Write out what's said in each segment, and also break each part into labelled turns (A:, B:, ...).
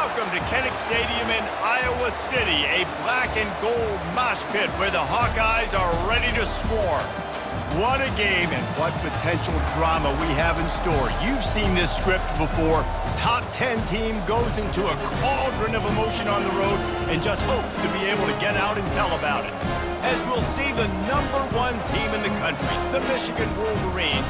A: Welcome to Kinnick Stadium in Iowa City, a black and gold mosh pit where the Hawkeyes are ready to swarm. What a game and what potential drama we have in store. You've seen this script before. Top 10 team goes into a cauldron of emotion on the road and just hopes to be able to get out and tell about it. As we'll see the #1 team in the country, the Michigan Wolverines,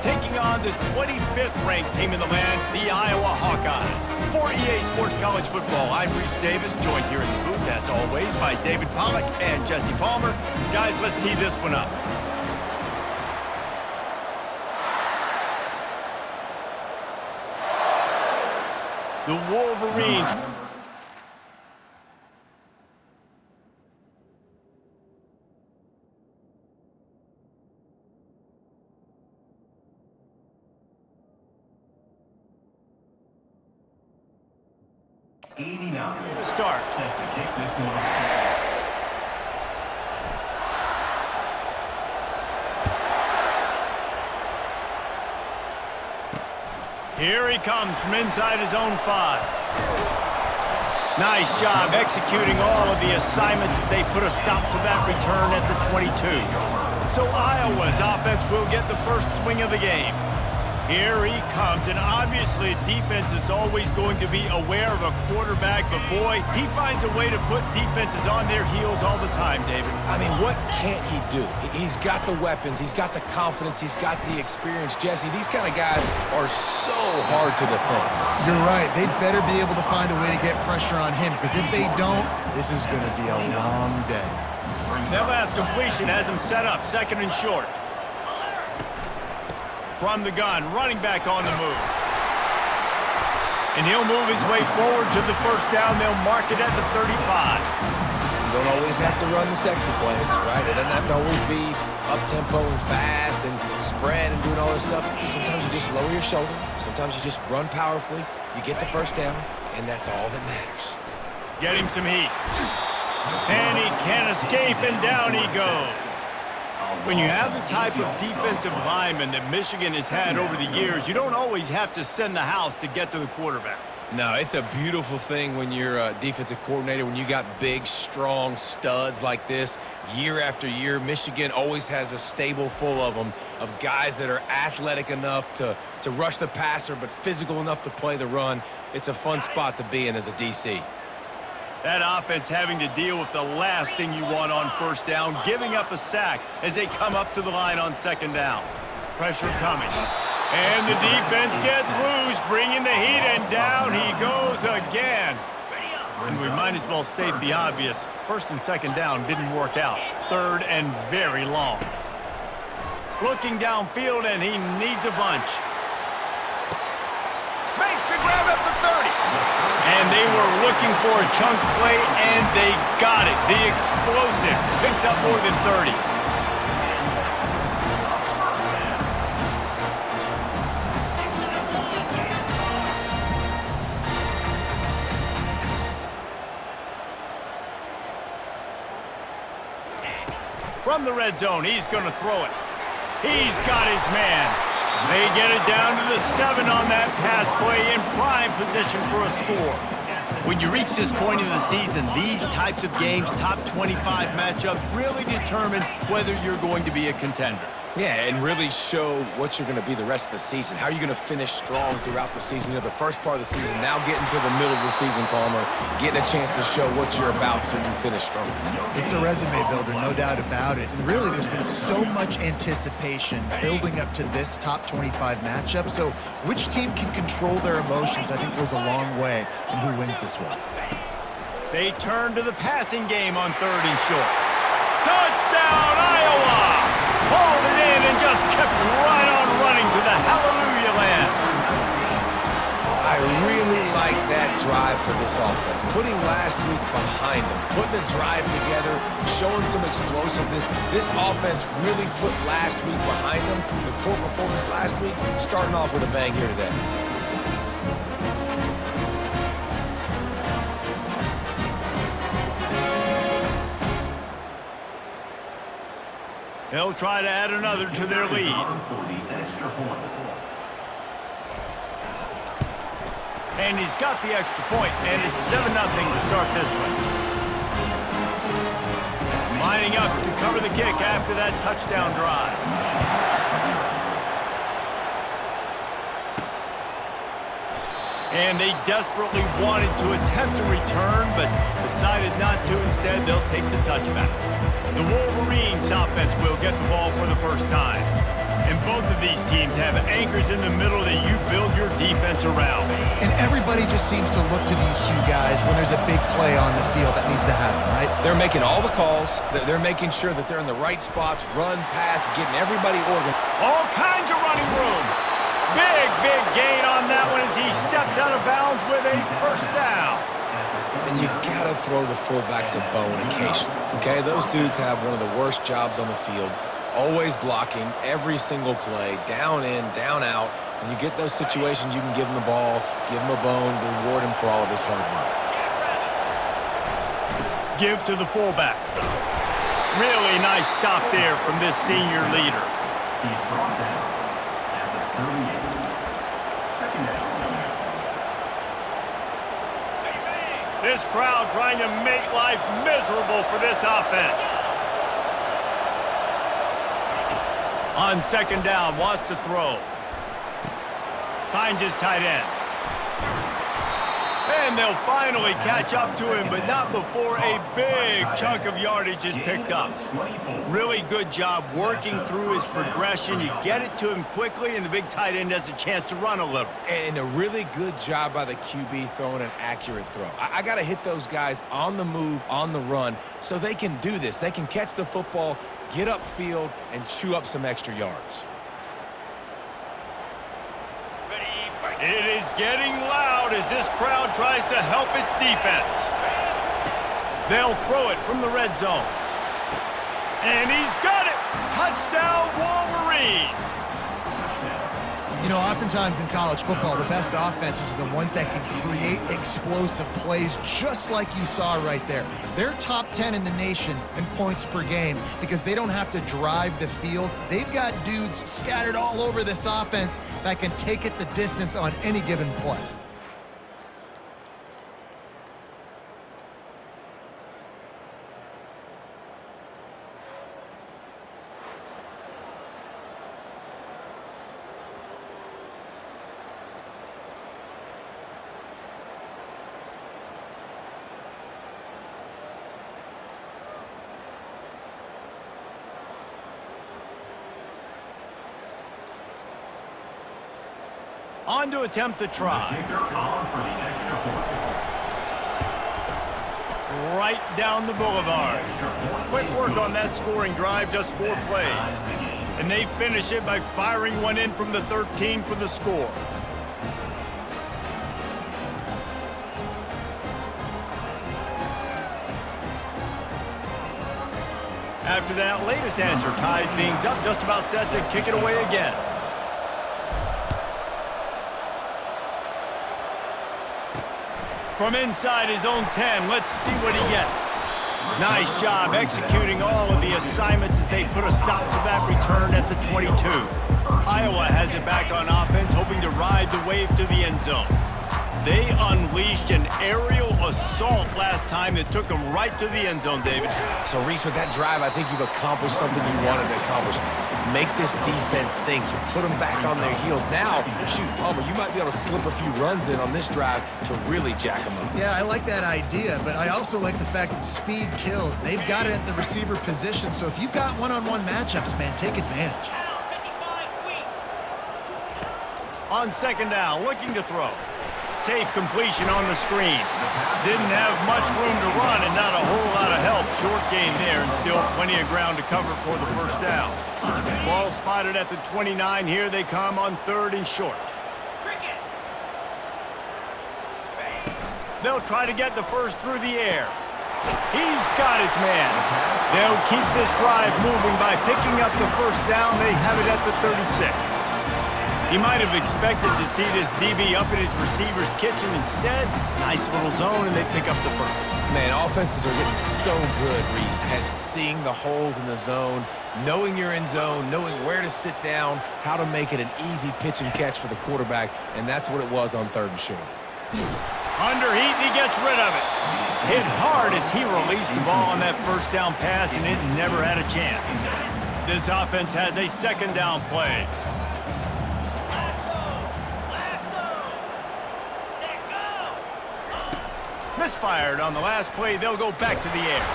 A: taking on the 25th ranked team in the land, the Iowa Hawkeyes. For EA Sports College Football, I'm Reese Davis, joined here in the booth, as always, by David Pollack and Jesse Palmer. Guys, let's tee this one up. The Wolverines. Start.
B: Set to kick this one.
A: Here he comes from inside his own 5. Nice job executing all of the assignments as they put a stop to that return at the 22. So Iowa's offense will get the first swing of the game. Here he comes, and obviously defense is always going to be aware of a quarterback, but boy, he finds a way to put defenses on their heels all the time, David.
C: I mean, what can't he do? He's got the weapons, he's got the confidence, he's got the experience. Jesse, these kind of guys are so hard to defend.
D: You're right. They better be able to find a way to get pressure on him, because if they don't, this is going to be a long day.
A: That last completion has him set up, 2nd and short. From the gun, running back on the move. And he'll move his way forward to the first down. They'll mark it at the 35.
C: You don't always have to run the sexy plays, right? It doesn't have to always be up-tempo and fast and spread and doing all this stuff. Sometimes you just lower your shoulder. Sometimes you just run powerfully. You get the first down, and that's all that matters.
A: Getting some heat. And he can't escape, and down he goes. When you have the type of defensive lineman that Michigan has had over the years, you don't always have to send the house to get to the quarterback.
C: No, it's a beautiful thing when you're a defensive coordinator, when you got big, strong studs like this. Year after year, Michigan always has a stable full of them, of guys that are athletic enough to rush the passer, but physical enough to play the run. It's a fun spot to be in as a DC.
A: That offense having to deal with the last thing you want on first down, giving up a sack as they come up to the line on 2nd down. Pressure coming. And the defense gets loose, bringing the heat, and down he goes again. And we might as well state the obvious. 1st and 2nd down didn't work out. 3rd and very long. Looking downfield, and he needs a bunch. Makes the grab at the 30. And they were looking for a chunk play, and they got it. The explosive picks up more than 30. From the red zone, he's going to throw it. He's got his man. They get it down to the 7 on that pass play, in prime position for a score. When you reach this point in the season, these types of games, top 25 matchups, really determine whether you're going to be a contender.
C: Yeah, and really show what you're going to be the rest of the season. How are you going to finish strong throughout the season? You know, the first part of the season, now getting to the middle of the season, Palmer, getting a chance to show what you're about so you can finish strong.
D: It's a resume builder, no doubt about it. And really, there's been so much anticipation building up to this top 25 matchup. So which team can control their emotions, I think, goes a long way in who wins this one.
A: They turn to the passing game on 3rd and short. Touchdown, Iowa! Hauled it in and just kept right on running to the hallelujah land.
C: I really like that drive for this offense. Putting last week behind them, putting the drive together, showing some explosiveness. This offense really put last week behind them. The poor performance last week, starting off with a bang here today.
A: They'll try to add another to their lead. And he's got the extra point, and it's 7-0 to start this one. Lining up to cover the kick after that touchdown drive. And they desperately wanted to attempt a return, but decided not to. Instead, they'll take the touchback. The Wolverines offense will get the ball for the first time. And both of these teams have anchors in the middle that you build your defense around.
D: And everybody just seems to look to these two guys when there's a big play on the field that needs to happen, right?
C: They're making all the calls. They're making sure that they're in the right spots, run, pass, getting everybody organized.
A: All kinds of running room. Big gain on that one as he steps out of bounds with a first down.
C: And you gotta throw the fullbacks a bone occasionally, okay? Those dudes have one of the worst jobs on the field. Always blocking every single play, down in, down out. When you get those situations, you can give him the ball, give him a bone, reward him for all of his hard work.
A: Give to the fullback. Really nice stop there from this senior leader.
B: He's brought down at the 38. Second down.
A: This crowd trying to make life miserable for this offense. On second down, wants to throw. Finds his tight end. And they'll finally catch up to him, but not before a big chunk of yardage is picked up. Really good job working through his progression. You get it to him quickly, and the big tight end has a chance to run a little.
C: And a really good job by the QB throwing an accurate throw. I got to hit those guys on the move, on the run, so they can do this. They can catch the football, get upfield, and chew up some extra yards.
A: It is getting loud as this crowd tries to help its defense. They'll throw it from the red zone. And he's got it! Touchdown, Wolverines!
D: You know, oftentimes in college football, the best offenses are the ones that can create explosive plays, just like you saw right there. They're top 10 in the nation in points per game because they don't have to drive the field. They've got dudes scattered all over this offense that can take it the distance on any given play.
A: On to attempt the try. Right down the boulevard. Quick work on that scoring drive, just 4 plays. And they finish it by firing one in from the 13 for the score. After that latest answer tied things up, just about set to kick it away again. From inside his own 10, let's see what he gets. Nice job executing all of the assignments as they put a stop to that return at the 22. Iowa has it back on offense, hoping to ride the wave to the end zone. They unleashed an aerial assault last time that took them right to the end zone, David.
C: So, Reese, with that drive, I think you've accomplished something you wanted to accomplish. Make this defense think. You put them back on their heels. Now, shoot, Palmer, you might be able to slip a few runs in on this drive to really jack them up.
D: Yeah, I like that idea, but I also like the fact that speed kills. They've got it at the receiver position, so if you've got one-on-one matchups, man, take advantage.
A: On second down, looking to throw. Safe completion on the screen. Didn't have much room to run and not a whole lot of help. Short gain there and still plenty of ground to cover for the first down. Ball spotted at the 29. Here they come on 3rd and short. They'll try to get the first through the air. He's got his man. They'll keep this drive moving by picking up the first down. They have it at the 36. He might have expected to see this DB up in his receiver's kitchen. Instead, nice little zone, and they pick up the first.
C: Man, offenses are getting so good, Reese, at seeing the holes in the zone, knowing you're in zone, knowing where to sit down, how to make it an easy pitch and catch for the quarterback, and that's what it was on 3rd and short.
A: Under heat, and he gets rid of it. Hit hard as he released the ball on that first down pass, and it never had a chance. This offense has a second down play. Misfired on the last play. They'll go back to the air.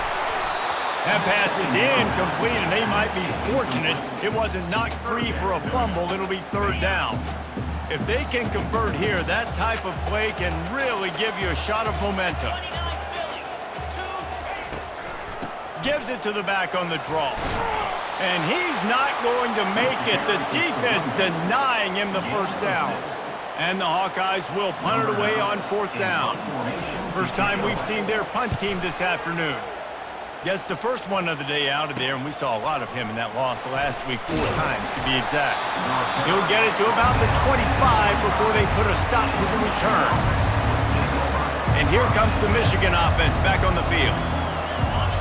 A: That pass is incomplete, and they might be fortunate it wasn't knocked free for a fumble. It'll be third down. If they can convert here, that type of play can really give you a shot of momentum. Gives it to the back on the draw. And he's not going to make it. The defense denying him the first down. And the Hawkeyes will punt it away on fourth down. First time we've seen their punt team this afternoon. Gets the first one of the day out of there, and we saw a lot of him in that loss last week, 4 times to be exact. He'll get it to about the 25 before they put a stop to the return. And here comes the Michigan offense back on the field.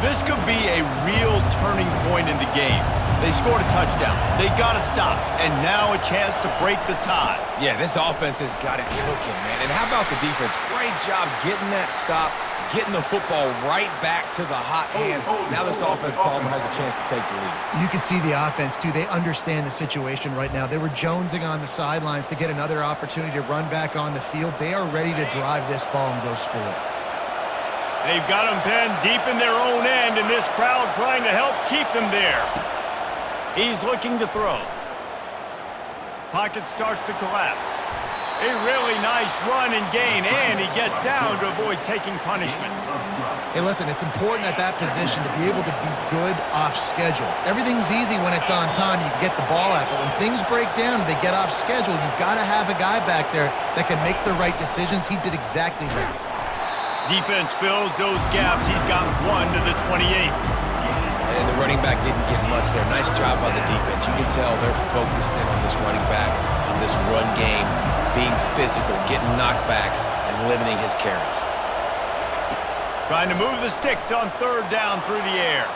A: This could be a real turning point in the game. They scored a touchdown. They got to stop, and now a chance to break the tie.
C: Yeah, this offense has got it cooking, man. And how about the defense? Great job getting that stop, getting the football right back to the hot hand. Now this offense, Palmer, has a chance to take the lead.
D: You can see the offense, too. They understand the situation right now. They were jonesing on the sidelines to get another opportunity to run back on the field. They are ready to drive this ball and go score.
A: They've got them pinned deep in their own end, and this crowd trying to help keep them there. He's looking to throw. Pocket starts to collapse. A really nice run and gain, and he gets down to avoid taking punishment.
D: Hey, listen, it's important at that position to be able to be good off schedule. Everything's easy when it's on time. You can get the ball out, but when things break down and they get off schedule, you've got to have a guy back there that can make the right decisions. He did exactly that.
A: Defense fills those gaps. He's got 1 to the 28.
C: And the running back didn't get much there. Nice job by the defense. You can tell they're focused in on this running back, on this run game, being physical, getting knockbacks, and limiting his carries.
A: Trying to move the sticks on third down through the air.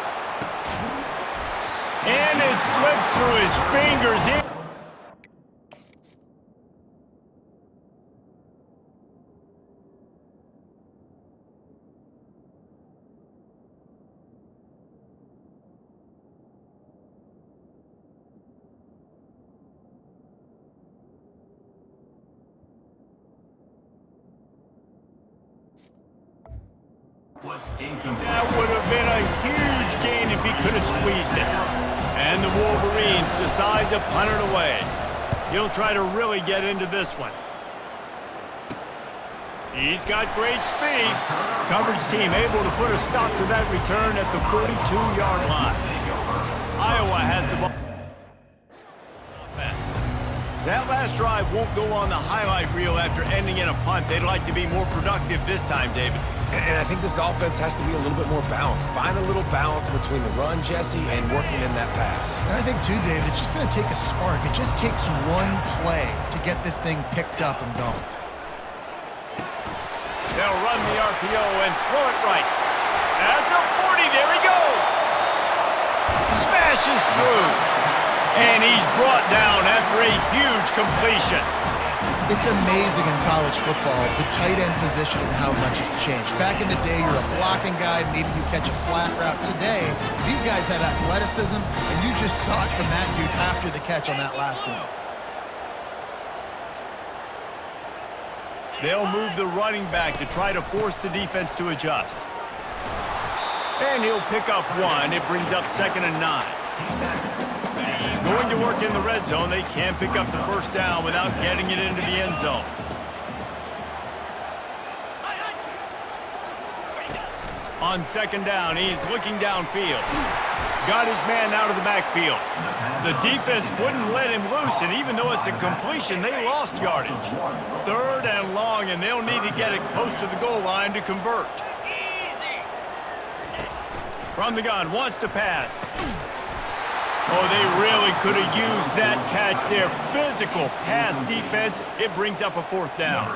A: And it slips through his fingers in. That would have been a huge gain if he could have squeezed it. And the Wolverines decide to punt it away. He'll try to really get into this one. He's got great speed. Coverage team able to put a stop to that return at the 42-yard line. Iowa has the ball. That last drive won't go on the highlight reel after ending in a punt. They'd like to be more productive this time, David.
C: And I think this offense has to be a little bit more balanced. Find a little balance between the run, Jesse, and working in that pass.
D: And I think, too, David, it's just going to take a spark. It just takes one play to get this thing picked up and going.
A: They'll run the RPO and throw it right. At the 40, there he goes. Smashes through. And he's brought down after a huge completion.
D: It's amazing in college football, the tight end position and how much has changed. Back in the day, you're a blocking guy, maybe you catch a flat route. Today, these guys have athleticism, and you just saw it from that dude after the catch on that last one.
A: They'll move the running back to try to force the defense to adjust. And he'll pick up 1. It brings up 2nd and 9. Going to work in the red zone. They can't pick up the first down without getting it into the end zone. On 2nd down, he's looking downfield. Got his man out of the backfield. The defense wouldn't let him loose, and even though it's a completion, they lost yardage. 3rd and long, and they'll need to get it close to the goal line to convert. From the gun, wants to pass. Oh, they really could have used that catch there. Physical pass defense. It brings up a 4th down.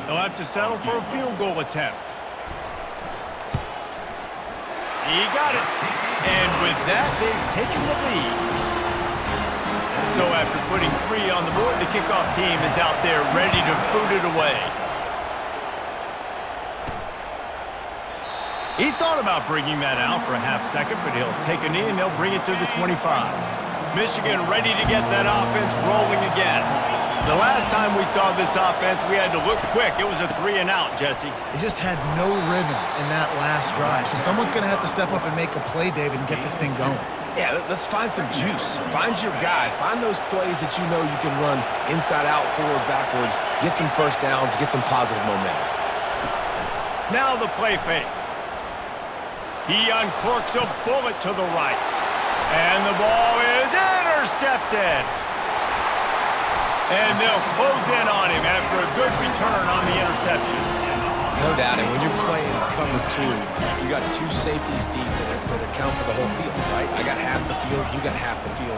A: They'll have to settle for a field goal attempt. He got it. And with that, they've taken the lead. So after putting 3 on the board, the kickoff team is out there ready to boot it away. He thought about bringing that out for a half second, but he'll take a knee and they'll bring it to the 25. Michigan ready to get that offense rolling again. The last time we saw this offense, we had to look quick. It was a 3-and-out, Jesse.
D: They just had no rhythm in that last drive. So someone's going to have to step up and make a play, David, and get this thing going.
C: Yeah, let's find some juice. Find your guy. Find those plays that you know you can run inside out, forward, backwards, get some first downs, get some positive momentum.
A: Now the play fake. He uncorks a bullet to the right. And the ball is intercepted. And they'll close in on him after a good return on the interception.
C: No doubt, and when you're playing cover two, you got two safeties deep that account for the whole field, right? I got half the field, you got half the field.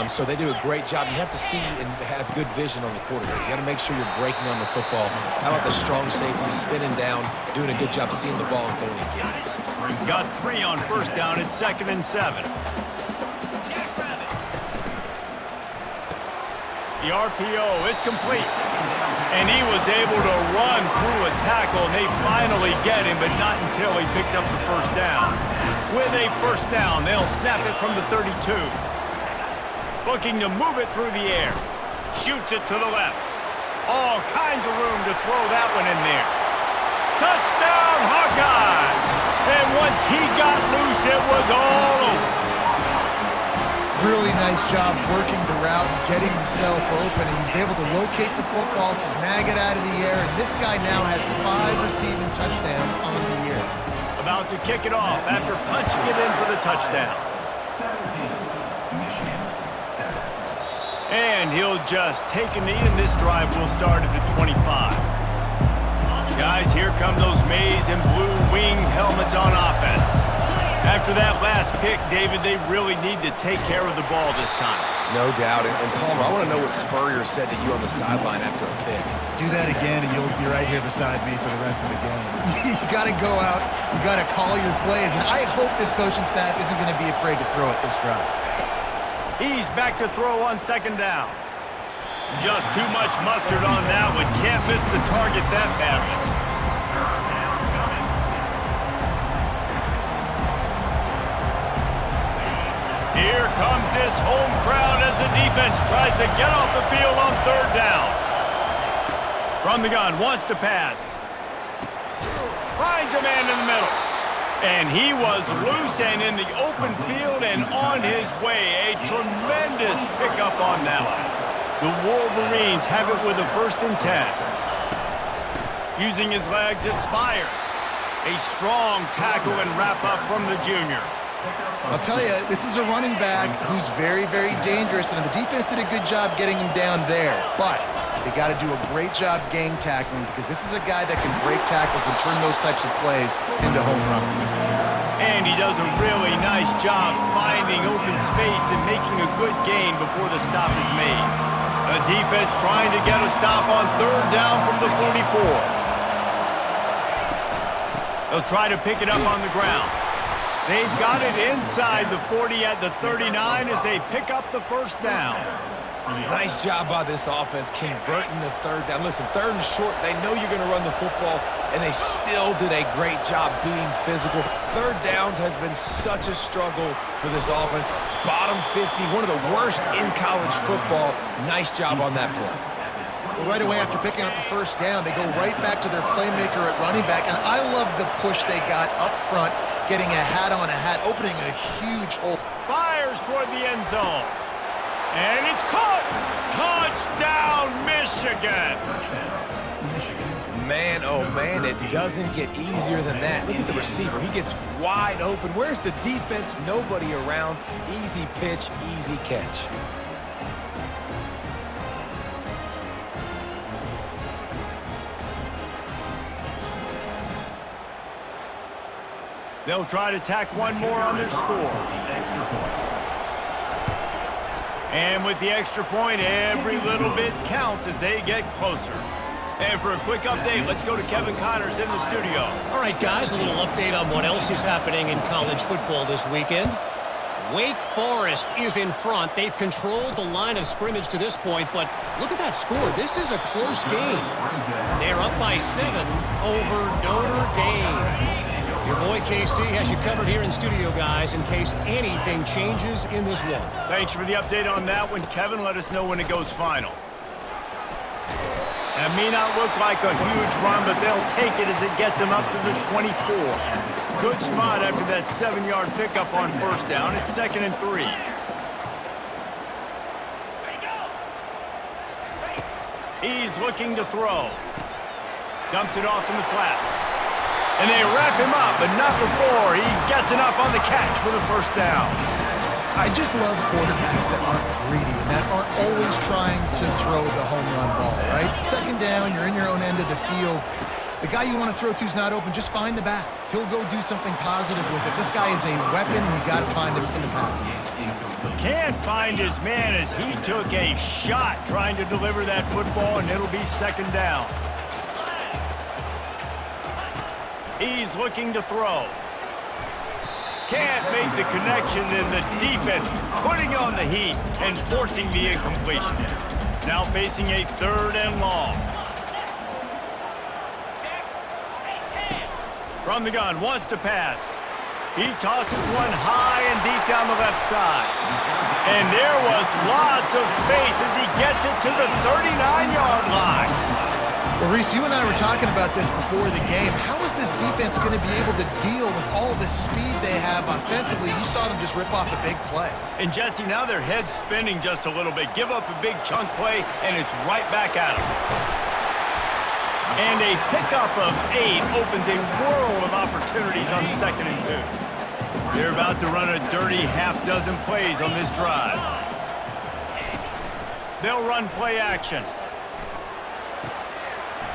C: So they do a great job. You have to see and have good vision on the quarterback. You got to make sure you're breaking on the football. How about the strong safeties spinning down, doing a good job seeing the ball and going and getting it.
A: Got 3 on first down. It's 2nd and 7. The RPO, it's complete. And he was able to run through a tackle, and they finally get him, but not until he picks up the first down. With a first down, they'll snap it from the 32. Looking to move it through the air. Shoots it to the left. All kinds of room to throw that one in there. Touchdown, Hawkeyes! And once he got loose, it was all over.
D: Really nice job working the route and getting himself open. And he was able to locate the football, snag it out of the air, and this guy now has 5 receiving touchdowns on the year.
A: About to kick it off after punching it in for the touchdown.
B: 17, Michigan, 7.
A: And he'll just take a knee, and this drive will start at the 25. Guys, here come those maize and blue winged helmets on offense. After that last pick, David, they really need to take care of the ball this time.
C: No doubt. And Palmer, I want to know what Spurrier said to you on the sideline after a pick.
D: Do that again, and you'll be right here beside me for the rest of the game. You got to go out. You got to call your plays, and I hope this coaching staff isn't going to be afraid to throw it this drive.
A: He's back to throw on 2nd down. Just too much mustard on that one. Can't miss the target that badly. Here comes this home crowd as the defense tries to get off the field on 3rd down. From the gun, wants to pass. Finds a man in the middle. And he was loose and in the open field and on his way. A tremendous pickup on that one. The Wolverines have it with a 1st and 10. Using his legs, it's Fire. A strong tackle and wrap up from the junior.
D: I'll tell you, this is a running back who's very, very dangerous, and the defense did a good job getting him down there. But they got to do a great job gang tackling because this is a guy that can break tackles and turn those types of plays into home runs.
A: And he does a really nice job finding open space and making a good gain before the stop is made. The defense trying to get a stop on 3rd down from the 44. They'll try to pick it up on the ground. They've got it inside the 40 at the 39 as they pick up the first down.
C: Nice job by this offense converting the 3rd down. Listen, 3rd and short, they know you're going to run the football, and they still did a great job being physical. 3rd downs has been such a struggle for this offense. Bottom 50, one of the worst in college football. Nice job on that play.
D: Well, right away after picking up the first down, they go right back to their playmaker at running back, and I love the push they got up front, getting a hat on a hat, opening a huge hole.
A: Fires toward the end zone. And it's caught! Touchdown, Michigan!
C: Man, oh man, it doesn't get easier than that. Look at the receiver. He gets wide open. Where's the defense? Nobody around. Easy pitch, easy catch.
A: They'll try to tack one more on their score. And with the extra point, every little bit counts as they get closer. And for a quick update, let's go to Kevin Connors in the studio.
E: All right, guys, a little update on what else is happening in college football this weekend. Wake Forest is in front. They've controlled the line of scrimmage to this point, but look at that score. This is a close game. They're up by 7 over Notre Dame. Your boy KC has you covered here in studio, guys, in case anything changes in this one.
A: Thanks for the update on that one, Kevin. Let us know when it goes final. That may not look like a huge run, but they'll take it as it gets them up to the 24. Good spot after that 7-yard pickup on first down. It's 2nd and 3. He's looking to throw. Dumps it off in the flats. And they wrap him up, but not before he gets enough on the catch for the first down.
D: I just love quarterbacks that aren't greedy and that aren't always trying to throw the home run ball, right? 2nd down, you're in your own end of the field. The guy you want to throw to is not open. Just find the back. He'll go do something positive with it. This guy is a weapon, and you got to find him in the passing game.
A: Can't find his man as he took a shot trying to deliver that football, and it'll be 2nd down. He's looking to throw. Can't make the connection, and the defense putting on the heat and forcing the incompletion. Now facing a 3rd and long. From the gun, wants to pass. He tosses one high and deep down the left side. And there was lots of space as he gets it to the 39-yard line.
D: Well, Reese, you and I were talking about this before the game. How is this defense going to be able to deal with all the speed they have offensively? You saw them just rip off a big play.
A: And Jesse, now their head's spinning just a little bit. Give up a big chunk play, and it's right back at them. And a pickup of 8 opens a world of opportunities on 2nd and 2. They're about to run a dirty half-dozen plays on this drive. They'll run play action.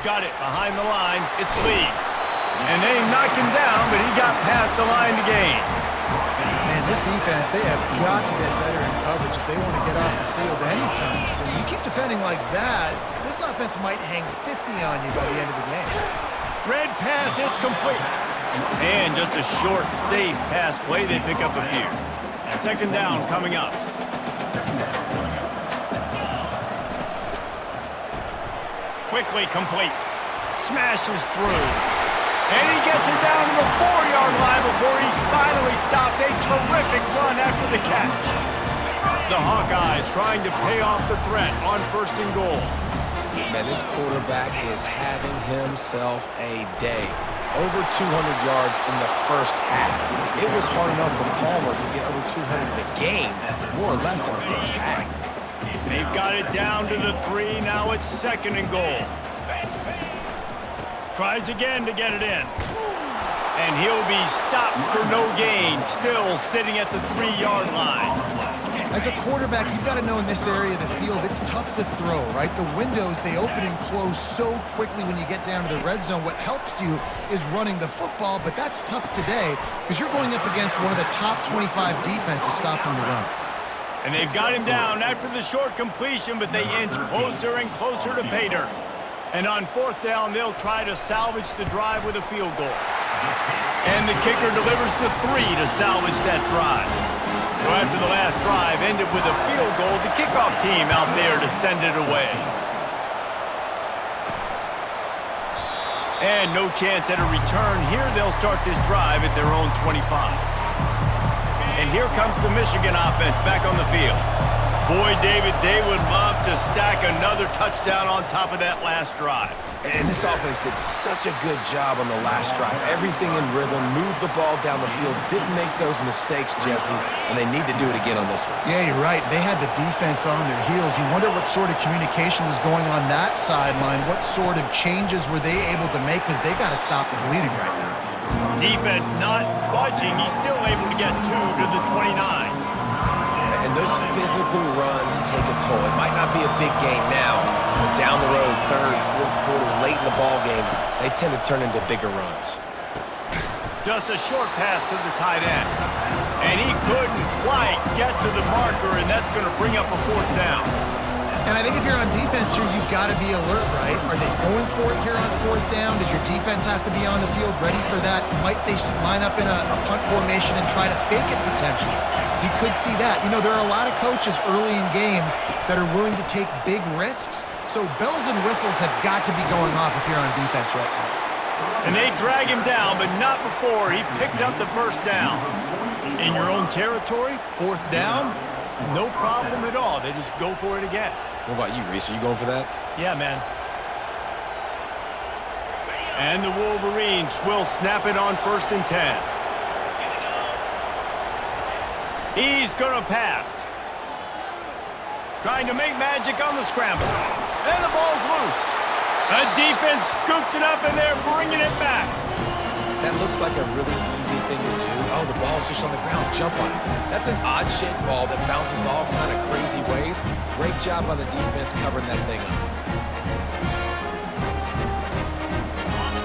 A: Got it behind the line. It's Lee. And they knock him down, but he got past the line to gain.
D: Man, this defense, they have got to get better in coverage if they want to get off the field anytime soon. You keep defending like that, this offense might hang 50 on you by the end of the game.
A: Red pass, it's complete. And just a short, safe pass play. They pick up a few. 2nd down coming up. Quickly complete. Smashes through. And he gets it down to the 4-yard line before he's finally stopped. A terrific run after the catch. The Hawkeyes trying to pay off the threat on 1st and goal.
C: Man, this quarterback is having himself a day. Over 200 yards in the first half. It was hard enough for Palmer to get over 200 in the game, more or less in the first half.
A: They've got it down to the 3. Now it's 2nd and goal. Tries again to get it in. And he'll be stopped for no gain. Still sitting at the 3-yard line.
D: As a quarterback, you've got to know in this area of the field, it's tough to throw, right? The windows, they open and close so quickly when you get down to the red zone. What helps you is running the football, but that's tough today because you're going up against one of the top 25 defenses stopping the run.
A: And they've got him down after the short completion, but they inch closer and closer to pay dirt. And on 4th down, they'll try to salvage the drive with a field goal. And the kicker delivers the 3 to salvage that drive. So after the last drive ended with a field goal, the kickoff team out there to send it away. And no chance at a return here. They'll start this drive at their own 25. And here comes the Michigan offense back on the field. Boy, David, they would love to stack another touchdown on top of that last drive.
C: And this offense did such a good job on the last drive. Everything in rhythm, moved the ball down the field, didn't make those mistakes, Jesse, and they need to do it again on this one.
D: Yeah, you're right. They had the defense on their heels. You wonder what sort of communication was going on that sideline. What sort of changes were they able to make because they got to stop the bleeding right now.
A: Defense not budging. He's still able to get 2 to the 29.
C: And those physical runs take a toll. It might not be a big game now, but down the road, 3rd, 4th quarter, late in the ball games, they tend to turn into bigger runs.
A: Just a short pass to the tight end. And he couldn't quite get to the marker, and that's going to bring up a 4th down.
D: And I think if you're on defense here, you've got to be alert, right? Are they going for it here on 4th down? Does your defense have to be on the field ready for that? Might they line up in a punt formation and try to fake it potentially? You could see that. You know, there are a lot of coaches early in games that are willing to take big risks. So bells and whistles have got to be going off if you're on defense right now.
A: And they drag him down, but not before he picks up the first down. In your own territory, fourth down, no problem at all. They just go for it again.
C: What about you, Reese? Are you going for that?
A: Yeah, man. And the Wolverines will snap it on 1st and 10. He's going to pass. Trying to make magic on the scramble. And the ball's loose. The defense scoops it up, and they're bringing it back.
C: That looks like a really easy thing to do. Oh, the ball's just on the ground. Jump on it. That's an odd-shaped ball that bounces all kind of crazy ways. Great job by the defense covering that thing up.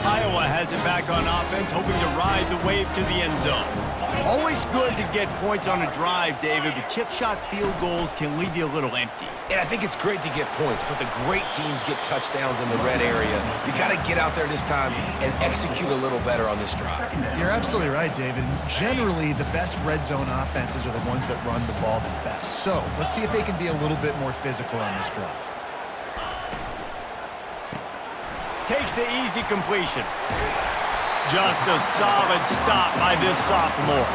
A: Iowa has it back on offense, hoping to ride the wave to the end zone. Always good to get points on a drive, David, but chip shot field goals can leave you a little empty.
C: And I think it's great to get points, but the great teams get touchdowns in the red area. You got to get out there this time and execute a little better on this drive.
D: You're absolutely right, David. Generally, the best red zone offenses are the ones that run the ball the best. So let's see if they can be a little bit more physical on this drive.
A: Takes the easy completion. Just a solid stop by this sophomore.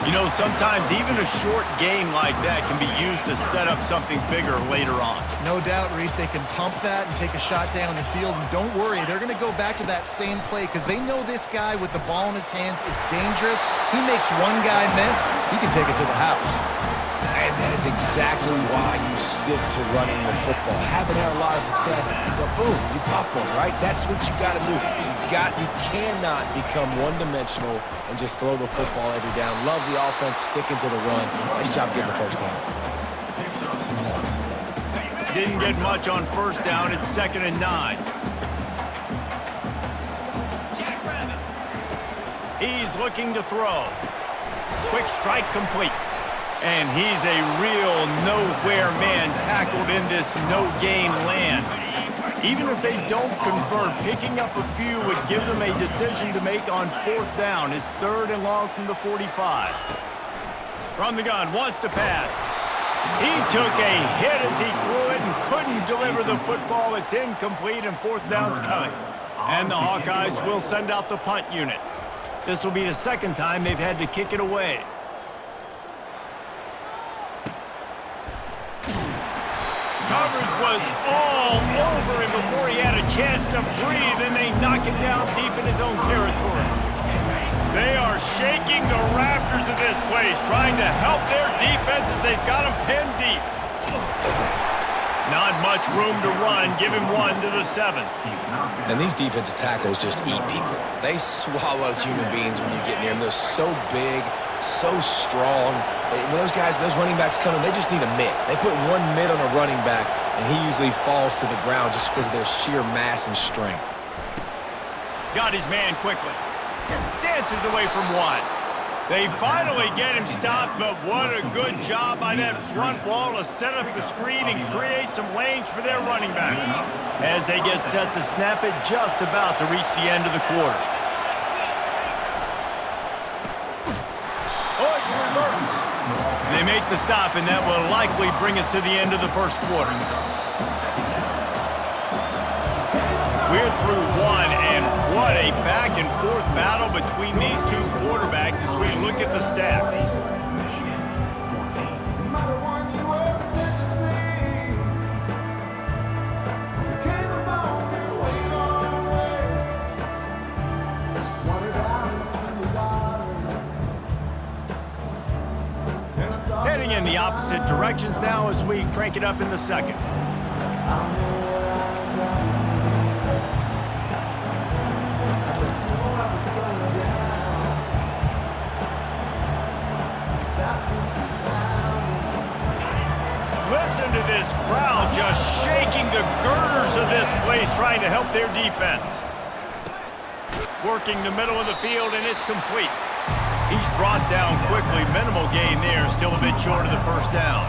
A: You know, sometimes even a short game like that can be used to set up something bigger later on.
D: No doubt, Reese, they can pump that and take a shot down the field. And don't worry, they're going to go back to that same play because they know this guy with the ball in his hands is dangerous. He makes one guy miss, he can take it to the house.
C: And that is exactly why you stick to running the football. Haven't had a lot of success, but boom, you pop one, right? That's what you got to do. You cannot become one-dimensional and just throw the football every down. Love the offense sticking to the run. Nice job getting the first down.
A: Didn't get much on 1st down. It's 2nd and 9. He's looking to throw. Quick strike complete. And he's a real nowhere man tackled in this no-gain land. Even if they don't convert, picking up a few would give them a decision to make on 4th down. It's 3rd and long from the 45. From the gun, wants to pass. He took a hit as he threw it and couldn't deliver the football. It's incomplete and 4th down's coming. And the Hawkeyes will send out the punt unit. This will be the 2nd time they've had to kick it away. Coverage was all over him before he had a chance to breathe, and they knock it down deep in his own territory. They are shaking the rafters of this place, trying to help their defense as they've got them pinned deep. Not much room to run. Give him 1 to the 7.
C: And these defensive tackles just eat people. They swallow human beings when you get near them. They're so big, so strong. When those guys, those running backs come in, they just need a mitt. They put one mitt on a running back, and he usually falls to the ground just because of their sheer mass and strength.
A: Got his man quickly. Dances away from 1. They finally get him stopped, but what a good job by that front wall to set up the screen and create some lanes for their running back. As they get set to snap it, just about to reach the end of the quarter. Oh, it's reverse. They make the stop, and that will likely bring us to the end of the 1st quarter. We're through 1, and what a back-and-forth battle between these two quarterbacks as we look at the stats. Heading in the opposite directions now as we crank it up in the 2nd. Listen to this crowd just shaking the girders of this place, trying to help their defense. Working the middle of the field, and it's complete. He's brought down quickly. Minimal gain there, still a bit short of the 1st down.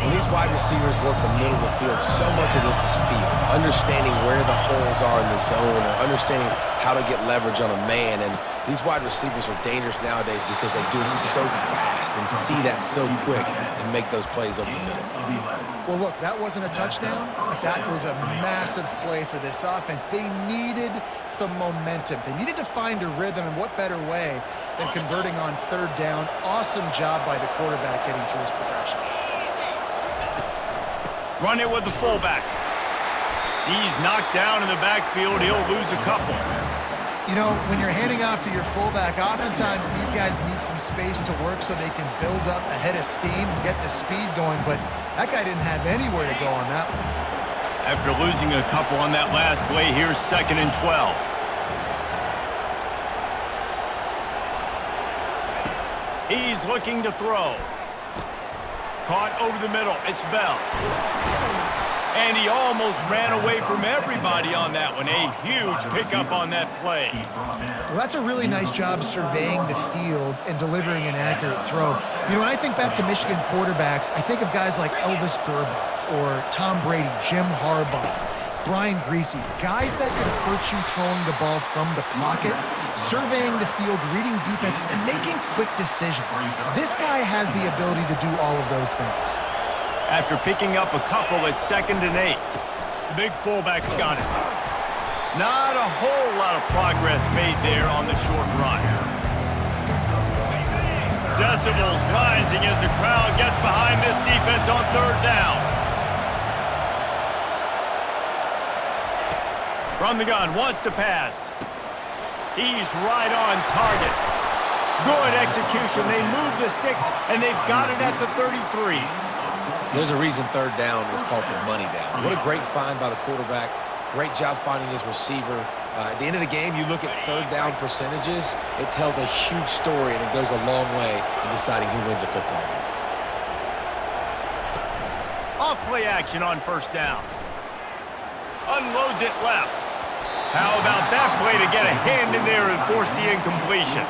C: When these these wide receivers work the middle of the field. So much of this is feel, understanding where the holes are in the zone or understanding how to get leverage on a man. And these wide receivers are dangerous nowadays because they do it so fast and see that so quick and make those plays over the middle.
D: Well, look, that wasn't a touchdown. That was a massive play for this offense. They needed some momentum. They needed to find a rhythm, and what better way than converting on third down. Awesome job by the quarterback getting through his progression.
A: Run it with the fullback. He's knocked down in the backfield. He'll lose a couple.
D: You know, when you're handing off to your fullback, oftentimes these guys need some space to work so they can build up a head of steam and get the speed going, but that guy didn't have anywhere to go on that one.
A: After losing a couple on that last play, here's 2nd and 12. He's looking to throw. Caught over the middle. It's Bell. And he almost ran away from everybody on that one. A huge pickup on that play.
D: Well, that's a really nice job surveying the field and delivering an accurate throw. You know, when I think back to Michigan quarterbacks, I think of guys like Elvis Gerbach or Tom Brady, Jim Harbaugh, Brian Griese, guys that could hurt you throwing the ball from the pocket, surveying the field, reading defenses, and making quick decisions. This guy has the ability to do all of those things.
A: After picking up a couple at 2nd and 8. Big fullback's got it. Not a whole lot of progress made there on the short run. Decibels rising as the crowd gets behind this defense on third down. From the gun, wants to pass. He's right on target. Good execution. They move the sticks, and they've got it at the 33.
C: There's a reason third down is called the money down. What a great find by the quarterback. Great job finding his receiver. At the end of the game, you look at third down percentages, it tells a huge story, and it goes a long way in deciding who wins a football game.
A: Off play action on first down. Unloads it left. How about that play to get a hand in there and force the incompletion?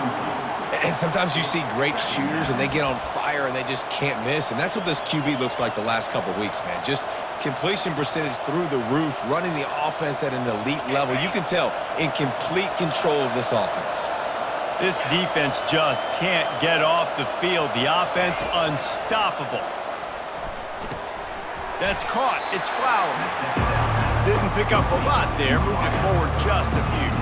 C: And sometimes you see great shooters and they get on fire and they just can't miss. And that's what this QB looks like the last couple weeks, man. Just completion percentage through the roof, running the offense at an elite level. You can tell in complete control of this offense.
A: This defense just can't get off the field. The offense unstoppable. That's caught. It's Flowers. Didn't pick up a lot there. Moved it forward just a few.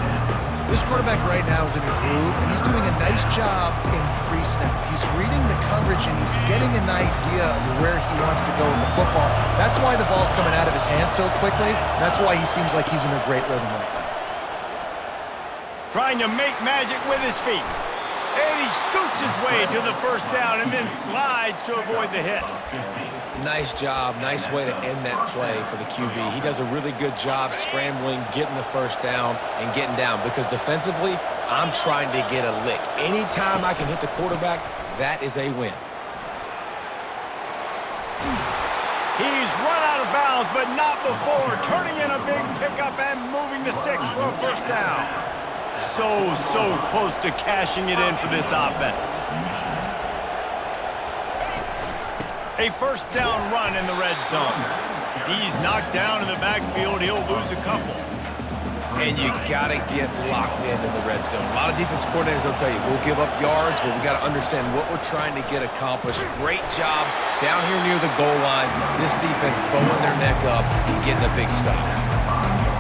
D: This quarterback right now is in a groove, and he's doing a nice job in pre-snap. He's reading the coverage, and he's getting an idea of where he wants to go with the football. That's why the ball's coming out of his hands so quickly. That's why he seems like he's in a great rhythm right now.
A: Trying to make magic with his feet. And he scoots his way to the first down and then slides to avoid the hit.
C: Nice job. Nice way to end that play for the QB. He does a really good job scrambling, getting the first down, and getting down. Because defensively, I'm trying to get a lick. Anytime I can hit the quarterback, that is a win.
A: He's run out of bounds, but not before turning in a big pickup and moving the sticks for a first down. So close to cashing it in for this offense. A first down run in the red zone. He's knocked down in the backfield. He'll lose a couple.
C: And you got to get locked in the red zone. A lot of defense coordinators, they'll tell you, we'll give up yards, but we got to understand what we're trying to get accomplished. Great job down here near the goal line. This defense bowing their neck up and getting a big stop.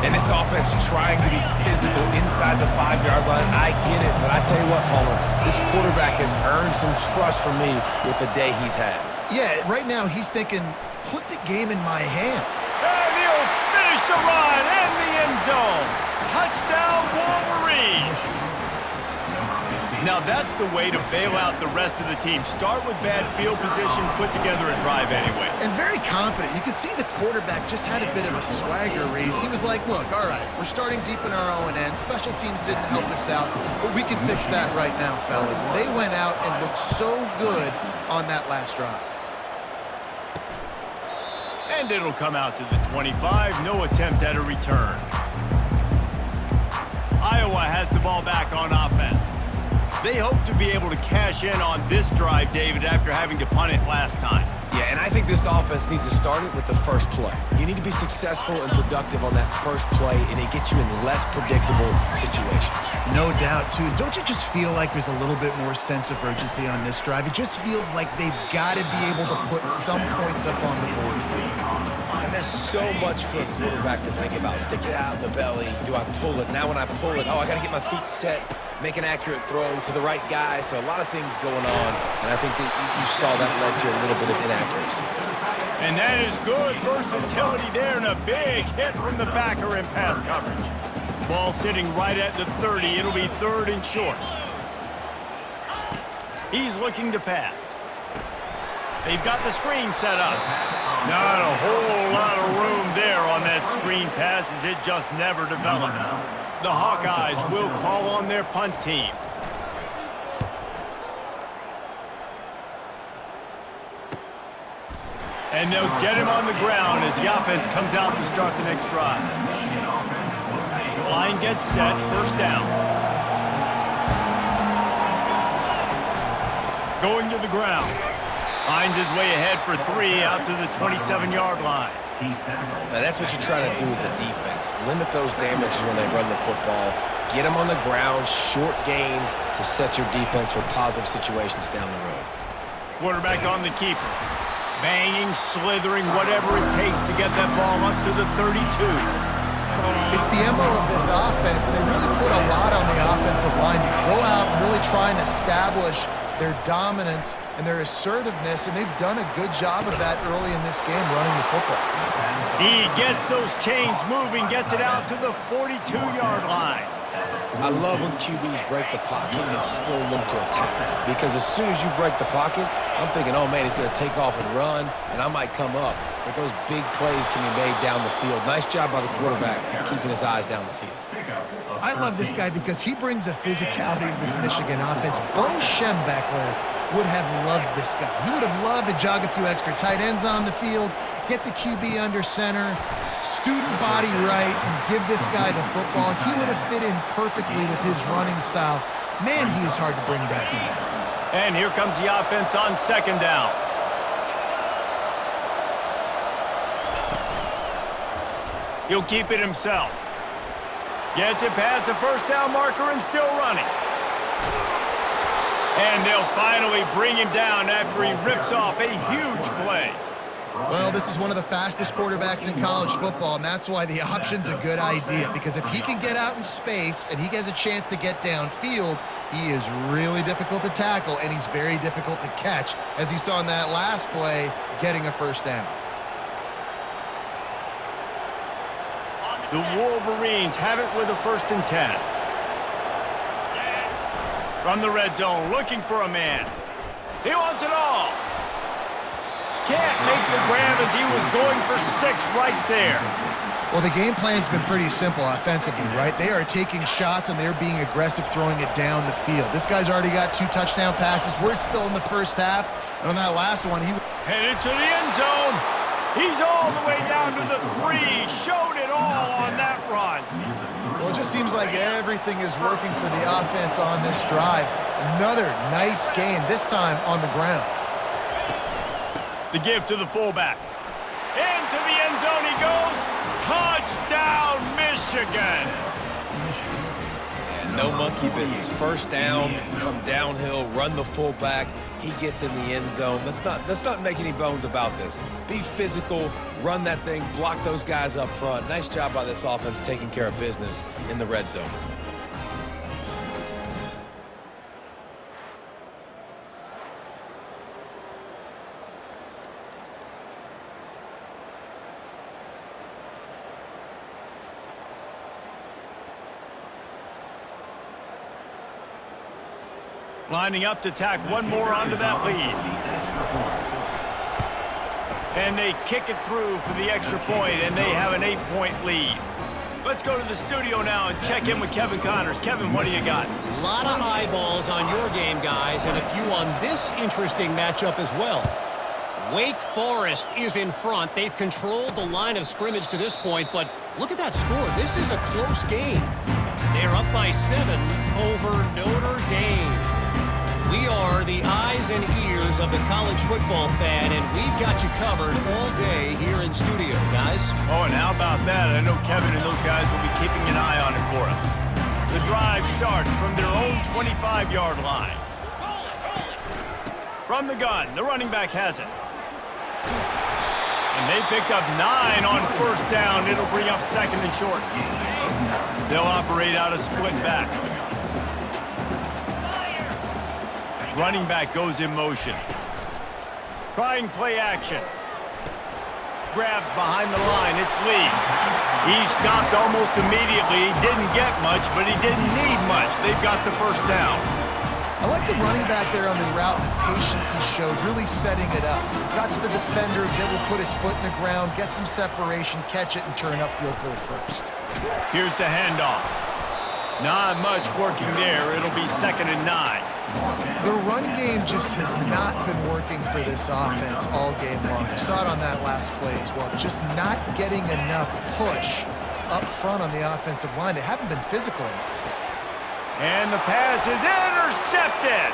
C: And this offense trying to be physical inside the 5-yard line. I get it, but I tell you what, Palmer, this quarterback has earned some trust from me with the day he's had.
D: Yeah, right now he's thinking, put the game in my hand.
A: And he'll finish the run in the end zone. Touchdown, Wolverines. Now that's the way to bail out the rest of the team. Start with bad field position, put together a drive anyway.
D: And very confident. You can see the quarterback just had a bit of a swagger race. He was like, look, all right, we're starting deep in our own end. Special teams didn't help us out, but we can fix that right now, fellas. And they went out and looked so good on that last drive.
A: And it'll come out to the 25. No attempt at a return. Iowa has the ball back on offense. They hope to be able to cash in on this drive, David, after having to punt it last time.
C: Yeah, And I think this offense needs to start it with the first play. You need to be successful and productive on that first play, and it gets you in less predictable situations.
D: No doubt, too. Don't you just feel like there's a little bit more sense of urgency on this drive? It just feels like they've got to be able to put some points up on the board.
C: And there's so much for a quarterback to think about. Stick it out in the belly. Do I pull it? Now when I pull it, I got to get my feet set, make an accurate throw to the right guy. So a lot of things going on, and I think that you saw that led to a little bit of inaccuracy.
A: And that is good versatility there, and a big hit from the backer in pass coverage. Ball sitting right at the 30. It'll be 3rd and short. He's looking to pass. They've got the screen set up. Not a whole lot of room there on that screen pass, as it just never developed. The Hawkeyes will call on their punt team. And they'll get him on the ground as the offense comes out to start the next drive. Line gets set, 1st down. Going to the ground. Finds his way ahead for 3 out to the 27-yard line.
C: Now that's what you're trying to do as a defense. Limit those damages when they run the football. Get them on the ground, short gains to set your defense for positive situations down the road.
A: Quarterback on the keeper. Banging, slithering, whatever it takes to get that ball up to the 32.
D: It's the MO of this offense, and they really put a lot on the offensive line to go out and really try and establish their dominance and their assertiveness, and they've done a good job of that early in this game running the football.
A: He gets those chains moving, gets it out to the 42-yard line.
C: I love when QBs break the pocket and still look to attack. Because as soon as you break the pocket, I'm thinking, oh, man, he's going to take off and run, and I might come up. But those big plays can be made down the field. Nice job by the quarterback keeping his eyes down the field.
D: I love this guy because he brings a physicality to this Michigan offense. Bo Schembechler would have loved this guy. He would have loved to jog a few extra tight ends on the field, get the QB under center, student body right, and give this guy the football. He would have fit in perfectly with his running style. Man, he is hard to bring down.
A: And here comes the offense on 2nd down. He'll keep it himself. Gets it past the 1st down marker and still running. And they'll finally bring him down after he rips off a huge play.
D: Well, this is one of the fastest quarterbacks in college football, and that's why the option's a good idea, because if he can get out in space and he has a chance to get downfield, he is really difficult to tackle, and he's very difficult to catch, as you saw in that last play, getting a 1st down.
A: The Wolverines have it with a 1st and 10. From the red zone, looking for a man. He wants it all. Can't make the grab as he was going for 6 right there.
D: Well, the game plan's been pretty simple offensively, right? They are taking shots and they're being aggressive throwing it down the field. This guy's already got 2 touchdown passes. We're still in the 1st half. And on that last one, he
A: headed to the end zone. He's all the way down to the 3. Showed it all on that run.
D: Well, it just seems like everything is working for the offense on this drive. Another nice gain, this time on the ground.
A: The give to the fullback. Into the end zone he goes. Touchdown, Michigan.
C: And no monkey business. 1st down, come downhill, run the fullback. He gets in the end zone. Let's not make any bones about this. Be physical, run that thing, block those guys up front. Nice job by this offense taking care of business in the red zone.
A: Lining up to tack one more onto that lead. And they kick it through for the extra point, and they have an 8-point lead. Let's go to the studio now and check in with Kevin Connors. Kevin, what do you got?
E: A lot of eyeballs on your game, guys, and a few on this interesting matchup as well. Wake Forest is in front. They've controlled the line of scrimmage to this point, but look at that score. This is a close game. They're up by 7 over Notre Dame. We are the eyes and ears of the college football fan, and we've got you covered all day here in studio, guys.
A: Oh, and how about that? I know Kevin and those guys will be keeping an eye on it for us. The drive starts from their own 25-yard line. From the gun, the running back has it. And they picked up 9 on first down. It'll bring up second and short. They'll operate out of split back. Running back goes in motion. Trying play action. Grabbed behind the line. It's Lee. He stopped almost immediately. He didn't get much, but he didn't need much. They've got the first down.
D: I like the running back there on the route and the patience he showed, really setting it up. Got to the defender, was able to put his foot in the ground, get some separation, catch it, and turn upfield for the first.
A: Here's the handoff. Not much working there. It'll be second and 9.
D: The run game just has not been working for this offense all game long. We saw it on that last play as well. Just not getting enough push up front on the offensive line. They haven't been physical enough.
A: And the pass is intercepted.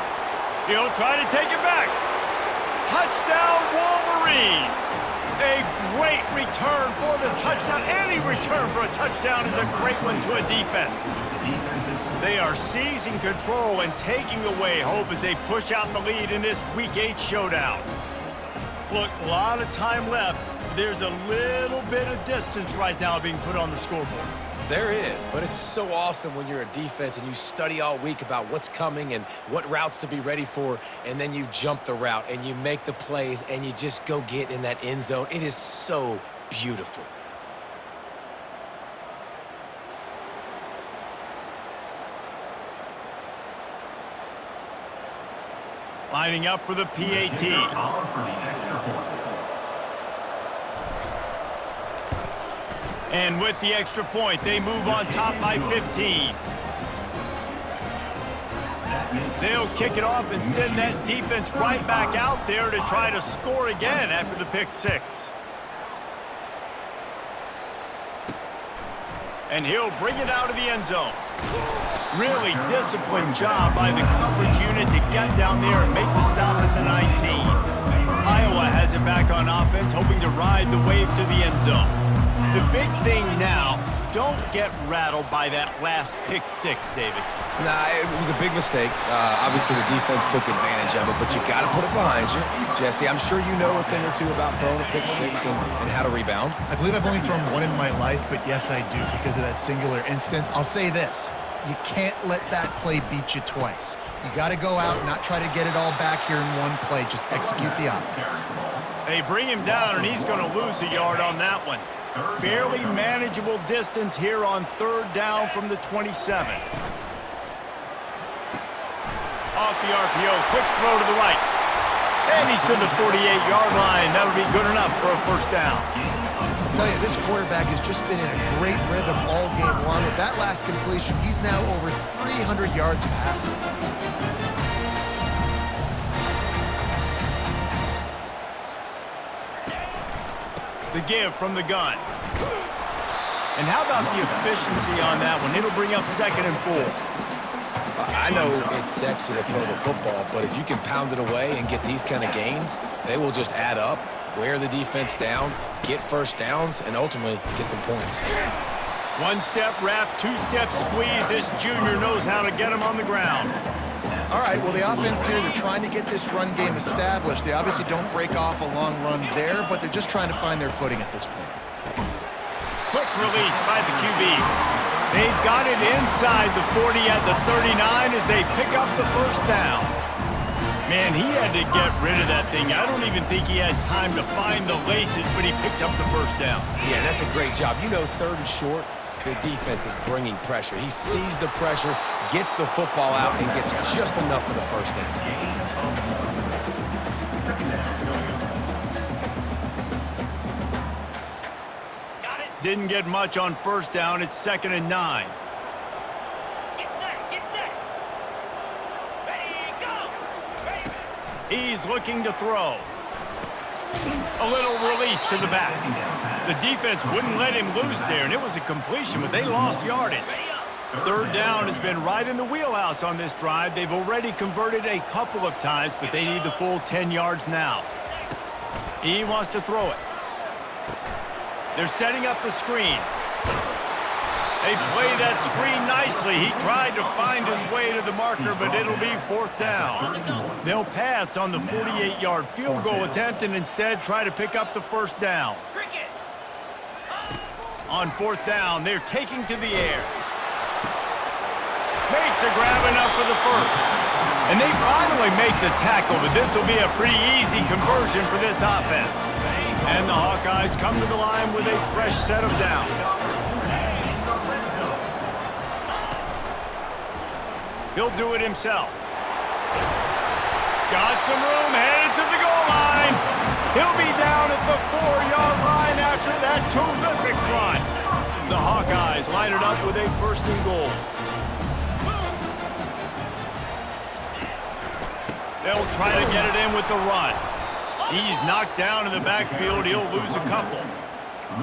A: He'll try to take it back. Touchdown, Wolverines. A great return for the touchdown. Any return for a touchdown is a great one to a defense. They are seizing control and taking away hope as they push out the lead in this Week 8 showdown. Look, a lot of time left. There's a little bit of distance right now being put on the scoreboard.
C: There is, but it's so awesome when you're a defense and you study all week about what's coming and what routes to be ready for, and then you jump the route and you make the plays and you just go get in that end zone. It is so beautiful.
A: Lining up for the PAT. And with the extra point, they move on top by 15. They'll kick it off and send that defense right back out there to try to score again after the pick 6. And he'll bring it out of the end zone. Really disciplined job by the coverage unit to get down there and make the stop at the 19. Iowa has it back on offense, hoping to ride the wave to the end zone. The big thing now, don't get rattled by that last pick 6, David.
C: Nah, it was a big mistake. Obviously, the defense took advantage of it, but you got to put it behind you. Jesse, I'm sure you know a thing or two about throwing a pick 6 and how to rebound.
D: I believe I've only thrown one in my life, but yes, I do because of that singular instance. I'll say this. You can't let that play beat you twice. You got to go out and not try to get it all back here in one play. Just execute the offense.
A: They bring him down, and he's going to lose a yard on that one. Fairly manageable distance here on third down from the 27. Off the RPO, quick throw to the right. And he's to the 48-yard line. That'll be good enough for a first down.
D: I'll tell you, this quarterback has just been in a great rhythm all game long. With that last completion, he's now over 300 yards passing.
A: The give from the gun. And how about the efficiency on that one? It'll bring up second and 4.
C: I know it's sexy to throw the football, but if you can pound it away and get these kind of gains, they will just add up, wear the defense down, get first downs, and ultimately get some points.
A: One-step wrap, two-step squeeze. This junior knows how to get him on the ground.
D: All right, well, the offense here, they're trying to get this run game established. They obviously don't break off a long run there, but they're just trying to find their footing at this point.
A: Quick release by the QB. They've got it inside the 40 at the 39 as they pick up the first down. Man, he had to get rid of that thing. I don't even think he had time to find the laces, but he picks up the first down.
C: Yeah, that's a great job. You know, third and short, the defense is bringing pressure. He sees the pressure, gets the football out, and gets just enough for the first down.
A: Didn't get much on first down. It's second and 9.
F: Get set. Ready, go. Ready.
A: He's looking to throw. A little release to the back. The defense wouldn't let him loose there, and it was a completion, but they lost yardage. Third down has been right in the wheelhouse on this drive. They've already converted a couple of times, but they need the full 10 yards now. He wants to throw it. They're setting up the screen. They play that screen nicely. He tried to find his way to the marker, but it'll be fourth down. They'll pass on the 48-yard field goal attempt and instead try to pick up the first down. On fourth down, they're taking to the air. Makes a grab enough for the first. And they finally make the tackle, but this will be a pretty easy conversion for this offense. And the Hawkeyes come to the line with a fresh set of downs. He'll do it himself. Got some room, headed to the goal line. He'll be down at the 4-yard line after that terrific run. The Hawkeyes line it up with a first and goal. They'll try to get it in with the run. He's knocked down in the backfield. He'll lose a couple.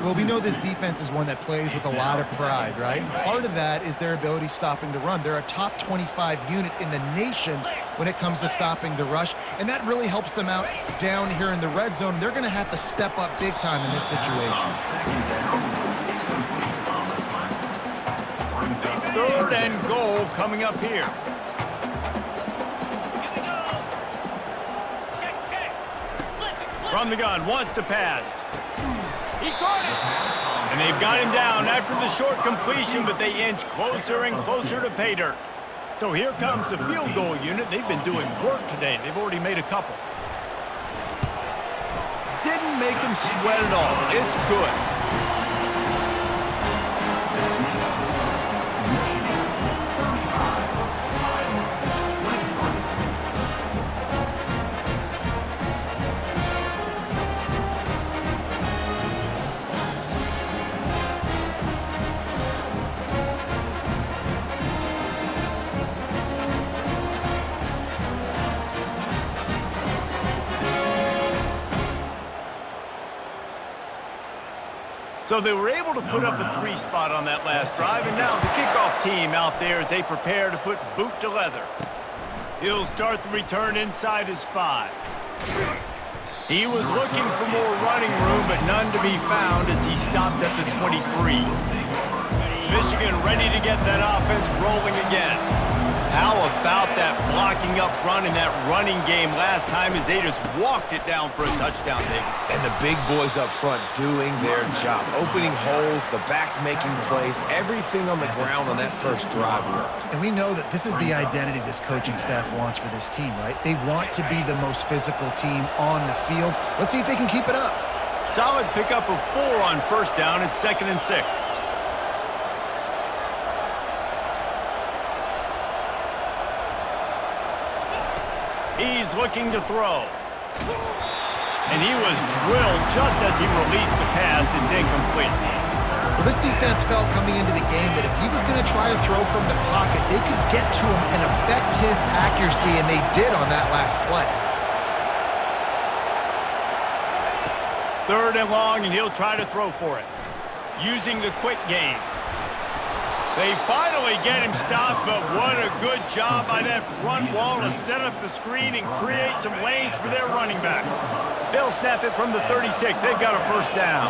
D: Well, we know this defense is one that plays with a lot of pride, right? And part of that is their ability stopping the run. They're a top 25 unit in the nation when it comes to stopping the rush, and that really helps them out down here in the red zone. They're going to have to step up big time in this situation.
A: Third and goal coming up here. From the gun, wants to pass. He caught it. And they've got him down after the short completion, but they inch closer and closer to pay dirt. So here comes the field goal unit. They've been doing work today. They've already made a couple. Didn't make them sweat at all. It's good. So they were able to put up a 3 spot on that last drive, and now the kickoff team out there as they prepare to put boot to leather. He'll start the return inside his 5. He was looking for more running room, but none to be found as he stopped at the 23. Michigan ready to get that offense rolling again. How about that blocking up front and that running game last time as they just walked it down for a touchdown, David?
C: And the big boys up front doing their job. Opening holes, the backs making plays, everything on the ground on that first drive worked.
D: And we know that this is the identity this coaching staff wants for this team, right? They want to be the most physical team on the field. Let's see if they can keep it up.
A: Solid pickup of 4 on first down. It's 2nd and 6. He's looking to throw. And he was drilled just as he released the pass. It's incomplete.
D: Well, this defense felt coming into the game that if he was going to try to throw from the pocket, they could get to him and affect his accuracy, and they did on that last play.
A: 3rd and long, and he'll try to throw for it. Using the quick game. They finally get him stopped, but what a good job by that front wall to set up the screen and create some lanes for their running back. They'll snap it from the 36. They've got a first down.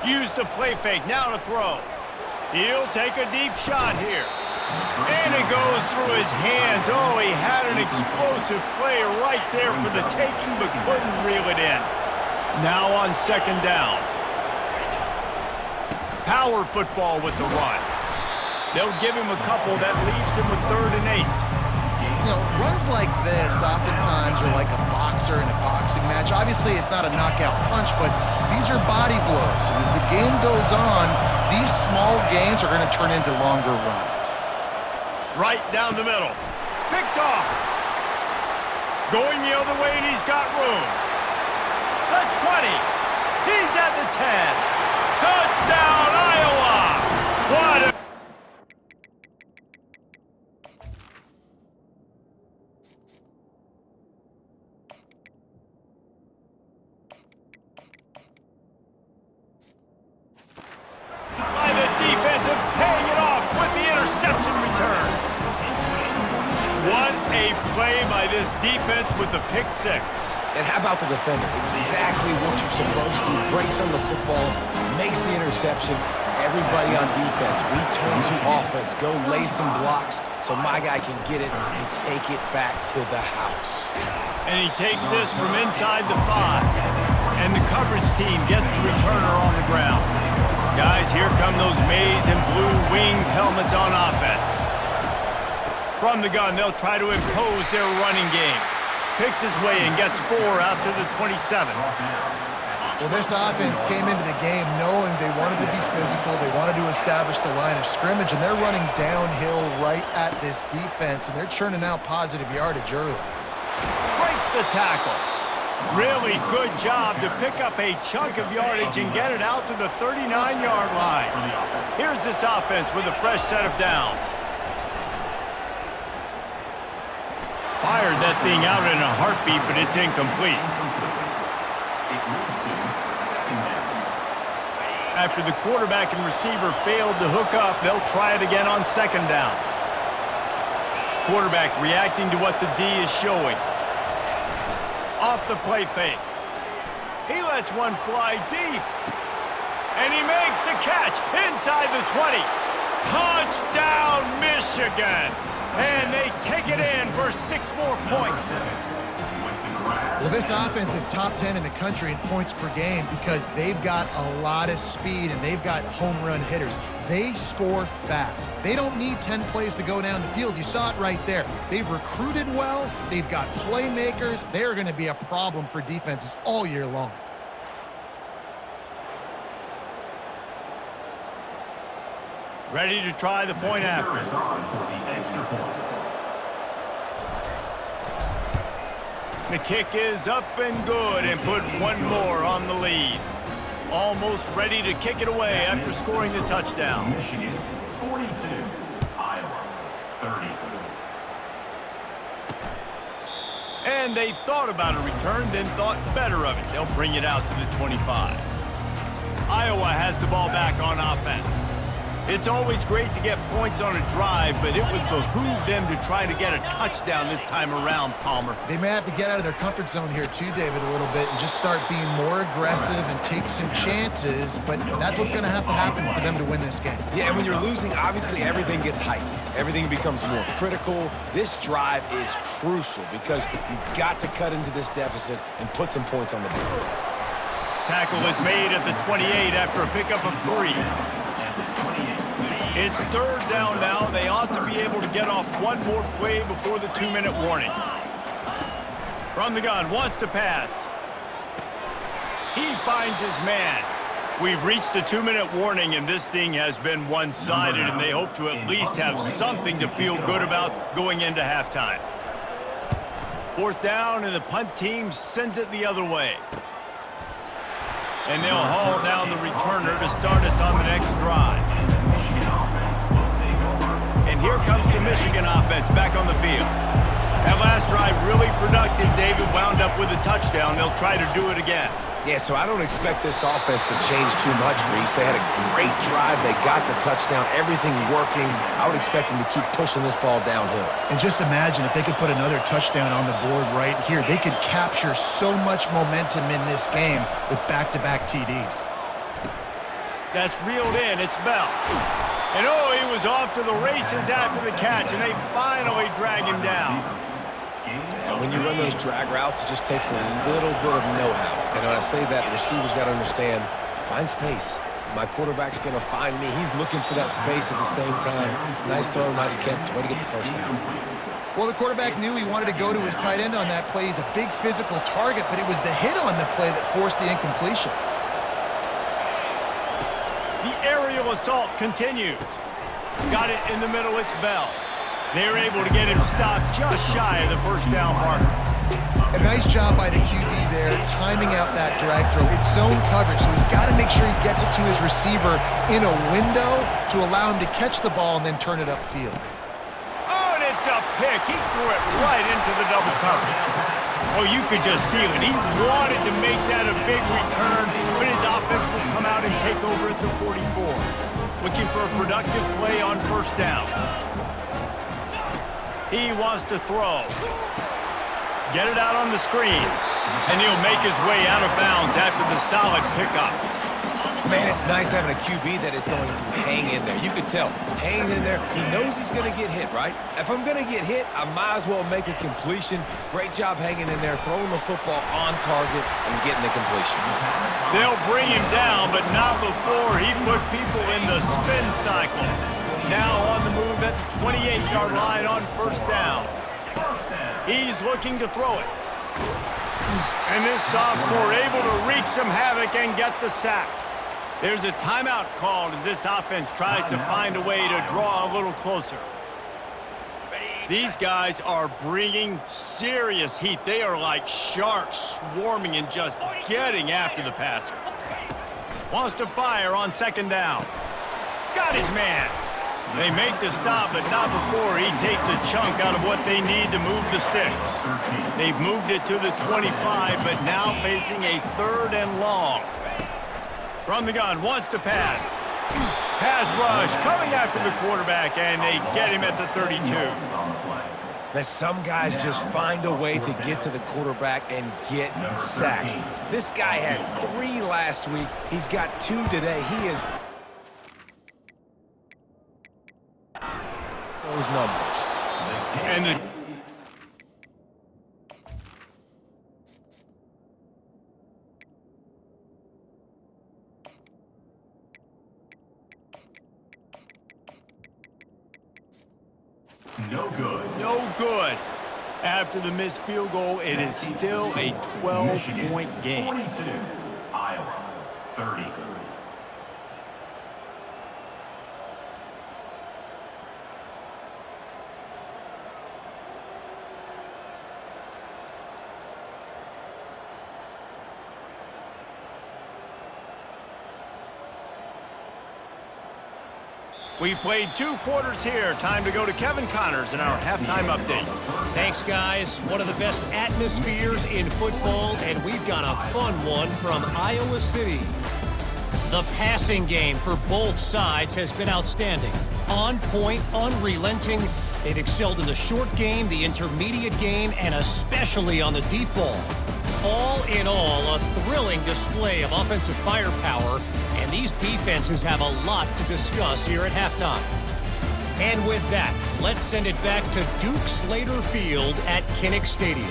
A: Use the play fake, now to throw. He'll take a deep shot here. And it goes through his hands. Oh, he had an explosive play right there for the taking, but couldn't reel it in. Now on 2nd down. Power football with the run. They'll give him a couple. That leaves him with 3rd and 8.
D: You know, runs like this oftentimes are like a boxer in a boxing match. Obviously, it's not a knockout punch, but these are body blows. And as the game goes on, these small gains are going to turn into longer runs.
A: Right down the middle. Picked off. Going the other way, and he's got room. The 20. He's at the 10. Touchdown, Iowa! What a... by the defense and paying it off with the pick six.
C: And how about the defender? Exactly what you're supposed to. Breaks on the football, makes the interception. Everybody on defense, we turn to offense. Go lay some blocks so my guy can get it and take it back to the house.
A: And he takes this from inside the 5. And the coverage team gets the returner on the ground. Guys, here come those maize and blue winged helmets on offense. From the gun, they'll try to impose their running game. Picks his way and gets 4 out to the 27.
D: Well, this offense came into the game knowing they wanted to be physical, they wanted to establish the line of scrimmage, and they're running downhill right at this defense, and they're churning out positive yardage early.
A: Breaks the tackle. Really good job to pick up a chunk of yardage and get it out to the 39-yard line. Here's this offense with a fresh set of downs. Fired that thing out in a heartbeat, but it's incomplete. After the quarterback and receiver failed to hook up, they'll try it again on second down. Quarterback reacting to what the D is showing. Off the play fake. He lets one fly deep. And he makes the catch inside the 20. Touchdown, Michigan! And they take it in for 6 more points.
D: Well, this offense is top 10 in the country in points per game because they've got a lot of speed and they've got home run hitters. They score fast. They don't need 10 plays to go down the field. You saw it right there. They've recruited well. They've got playmakers. They're going to be a problem for defenses all year long.
A: Ready to try the point after. The kick is up and good and put 1 more on the lead. Almost ready to kick it away after scoring the touchdown.
B: Michigan 42, Iowa 30.
A: And they thought about a return, then thought better of it. They'll bring it out to the 25. Iowa has the ball back on offense. It's always great to get points on a drive, but it would behoove them to try to get a touchdown this time around, Palmer.
D: They may have to get out of their comfort zone here too, David, a little bit and just start being more aggressive and take some chances, but that's what's going to have to happen for them to win this game.
C: Yeah, and when you're losing, obviously everything gets hyped. Everything becomes more critical. This drive is crucial because you've got to cut into this deficit and put some points on the board.
A: Tackle is made at the 28 after a pickup of 3. It's third down now. They ought to be able to get off 1 more play before the 2-minute warning. From the gun, wants to pass. He finds his man. We've reached the 2-minute warning, and this thing has been one-sided, and they hope to at least have something to feel good about going into halftime. 4th down, and the punt team sends it the other way. And they'll haul down the returner to start us on the next drive. And here comes the Michigan offense back on the field. That last drive really productive. David wound up with a touchdown. They'll try to do it again.
C: Yeah, so I don't expect this offense to change too much, Reese. They had a great drive. They got the touchdown. Everything working. I would expect them to keep pushing this ball downhill.
D: And just imagine if they could put another touchdown on the board right here. They could capture so much momentum in this game with back-to-back TDs.
A: That's reeled in. It's Bell. And oh, he was off to the races after the catch, and they finally drag him down.
C: And when you run those drag routes, it just takes a little bit of know-how. And when I say that, the receiver's got to understand, find space. My quarterback's going to find me. He's looking for that space at the same time. Nice throw, nice catch. Way to get the first down.
D: Well, the quarterback knew he wanted to go to his tight end on that play. He's a big physical target, but it was the hit on the play that forced the incompletion.
A: The aerial assault continues. Got it in the middle. It's Bell. They're able to get him stopped just shy of the first down marker.
D: A nice job by the QB there, timing out that drag throw. It's zone coverage, so he's got to make sure he gets it to his receiver in a window to allow him to catch the ball and then turn it upfield.
A: Oh, and it's a pick. He threw it right into the double coverage. Oh, you could just feel it. He wanted to make that a big return, but his offense will come out and take over at the 44. Looking for a productive play on first down. He wants to throw. get it out on the screen. And he'll make his way out of bounds after the solid pickup.
C: Man, it's nice having a QB that is going to hang in there. You can tell, hanging in there, he knows he's going to get hit, right? If I'm going to get hit, I might as well make a completion. Great job hanging in there, throwing the football on target and getting the completion.
A: They'll bring him down, but not before he put people in the spin cycle. Now on the move at the 28-yard line on first down. He's looking to throw it. And this sophomore able to wreak some havoc and get the sack. There's a timeout called as this offense tries to find a way to draw a little closer. These guys are bringing serious heat. They are like sharks swarming and just getting after the passer. Wants to fire on second down. Got his man. They make the stop, but not before he takes a chunk out of what they need to move the sticks. They've moved it to the 25, but now facing a 3rd and long. From the gun, wants to pass. Pass rush, coming after the quarterback, and they get him at the 32.
C: That some guys just find a way to get to the quarterback and get sacks. This guy had 3 last week. He's got 2 today. He is those numbers.
A: And the
B: No good.
A: no good. After the missed field goal, it is still a 12-point game.
B: 42. Iowa. 30.
A: We've played 2 quarters here. Time to go to Kevin Connors in our halftime update.
E: Thanks, guys. One of the best atmospheres in football, and we've got a fun one from Iowa City. The passing game for both sides has been outstanding. On point, unrelenting. They've excelled in the short game, the intermediate game, and especially on the deep ball. All in all, a thrilling display of offensive firepower, and these defenses have a lot to discuss here at halftime. And with that, let's send it back to Duke Slater Field at Kinnick Stadium.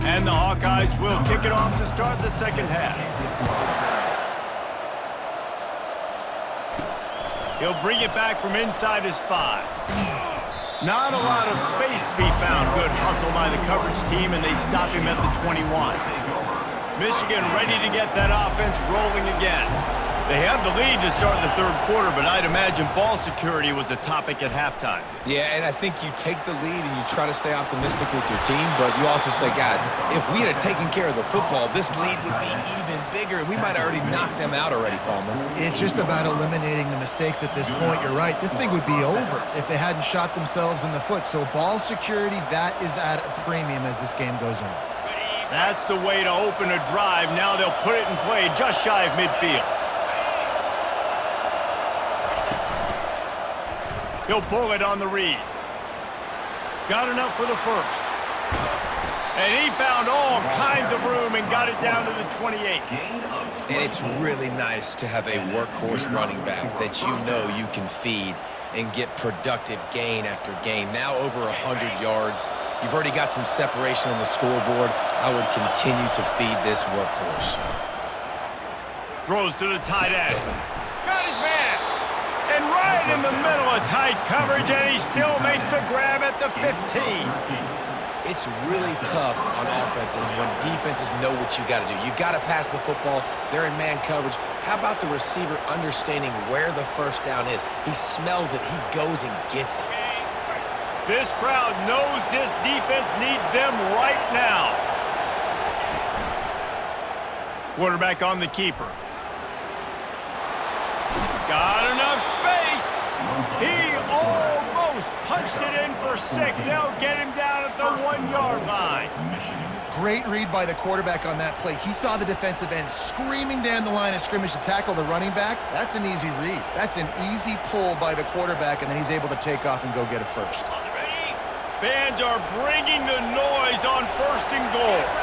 A: And the Hawkeyes will kick it off to start the second half. He'll bring it back from inside his 5. Not a lot of space to be found. Good hustle by the coverage team, and they stop him at the 21. Michigan ready to get that offense rolling again. They have the lead to start the 3rd quarter, but I'd imagine ball security was a topic at halftime.
C: Yeah, and I think you take the lead and you try to stay optimistic with your team, but you also say, guys, if we had taken care of the football, this lead would be even bigger, and we might have already knocked them out already, Palmer.
D: It's just about eliminating the mistakes at this point. You're right. This thing would be over if they hadn't shot themselves in the foot. So ball security, that is at a premium as this game goes on.
A: That's the way to open a drive. Now they'll put it in play just shy of midfield. He'll pull it on the read. Got enough for the first. And he found all kinds of room and got it down to the 28.
C: And it's really nice to have a workhorse running back that you know you can feed and get productive gain after gain. Now over 100 yards. You've already got some separation on the scoreboard. I would continue to feed this workhorse.
A: Throws to the tight end. Got his man. And right in the middle of tight coverage, and he still makes the grab at the 15.
C: It's really tough on offenses when defenses know what you got to do. You got to pass the football. They're in man coverage. How about the receiver understanding where the first down is? He smells it. He goes and gets it.
A: This crowd knows this defense needs them right now. Quarterback on the keeper. Got enough space. He almost Eagles punched it in for 6. They'll get him down at the 1-yard line.
D: Great read by the quarterback on that play. He saw the defensive end screaming down the line of scrimmage to tackle the running back. That's an easy read. That's an easy pull by the quarterback, and then he's able to take off and go get a first.
A: Fans are bringing the noise on 1st and goal.